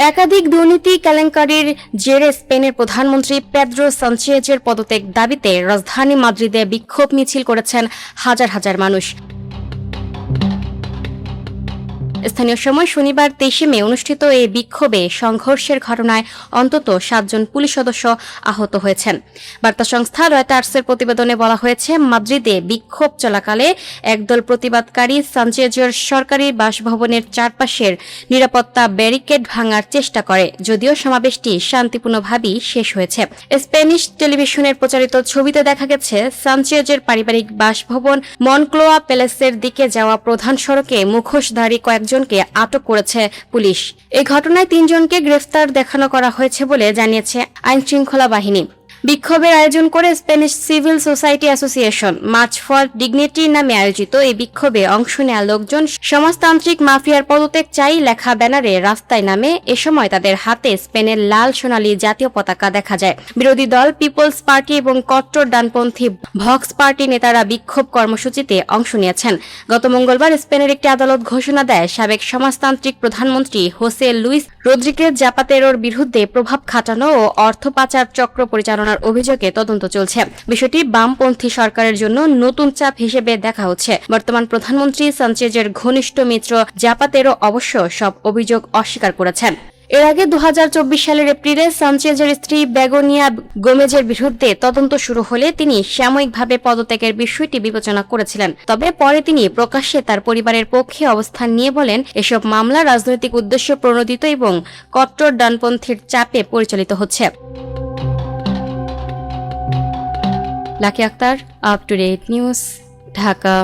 একাধিক দুর্নীতি কেলেঙ্কারির জেরে স্পেনের প্রধানমন্ত্রী পেদ্রো সানচেজের পদত্যাগ দাবিতে রাজধানী মাদ্রিদে বিক্ষোভ মিছিল করেছেন হাজার হাজার মানুষ। স্থানীয় সময় শনিবার ২৩ মে অনুষ্ঠিত এই বিক্ষোভে সংঘর্ষের ঘটনায় অন্তত ৭ জন পুলিশ সদস্য আহত হয়েছেন। বার্তা সংস্থা রয়টার্সের প্রতিবেদনে বলা হয়েছে, মাদ্রিদে বিক্ষোভ চলাকালে একদল প্রতিবাদকারী সানচেজের সরকারি বাসভবনের চারপাশের নিরাপত্তা ব্যারিকেড ভাঙার চেষ্টা করে, যদিও সমাবেশটি শান্তিপূর্ণভাবেই শেষ হয়েছে। স্প্যানিশ টেলিভিশনের প্রচারিত ছবিতে দেখা গেছে, সানচেজের পারিবারিক বাসভবন মনক্লোয়া প্যালেসের দিকে যাওয়া প্রধান সড়কে মুখোশধারী কয়েকজনকে আটক করেছে পুলিশ। এই ঘটনায় ৩ জনকে গ্রেফতার দেখানো করা হয়েছে বলে জানিয়েছে আইনশৃঙ্খলা বাহিনী। বিক্ষোভের আয়োজন করে Spanish civil society association March for dignity নামে আয়োজিত এই বিক্ষোভে অংশ নেওয়া লোকজন সমাজতান্ত্রিক মাফিয়ার পদত্যাগ চাই লেখা ব্যানারে রাস্তায় নামে। এ সময় তাদের হাতে স্পেনের লাল সোনালী জাতীয় পতাকা দেখা যায়। বিরোধী দল পিপলস পার্টি এবং কট্টর ডানপন্থী ভক্স পার্টি নেতারা বিক্ষোভ কর্মসূচিতে অংশ নিয়েছেন। গত মঙ্গলবার স্পেনের একটি আদালত ঘোষণা দেয়, সাবেক সমাজতান্ত্রিক প্রধানমন্ত্রী হোসে লুইস রদ্রিগেজ জাপাতেরোর বিরুদ্ধে প্রভাব খাটানো ও অর্থ পাচার চক্র পরিচালনার অভিযোগে তদন্ত চলছে। বিষয়টি বামপন্থী সরকারের জন্য নতুন চাপ হিসেবে দেখা হচ্ছে। বর্তমান প্রধানমন্ত্রী সানচেজের ঘনিষ্ঠ মিত্র জাপাতেরো অবশ্য সব অভিযোগ অস্বীকার করেছেন। এর আগে ২০২৪ সালের এপ্রিলে সানচেজের স্ত্রী বেগোনিয়া গোমেজের বিরুদ্ধে তদন্ত শুরু হলে তিনি সাময়িকভাবে পদত্যাগের বিষয়টি বিবেচনা করেছিলেন। তবে পরে তিনি প্রকাশ্যে তার পরিবারের পক্ষে অবস্থান নিয়ে বলেন, এসব মামলা রাজনৈতিক উদ্দেশ্য প্রণোদিত এবং কট্টর ডানপন্থীর চাপে পরিচালিত হচ্ছে। Lucky Akter, up to date news, Dhaka.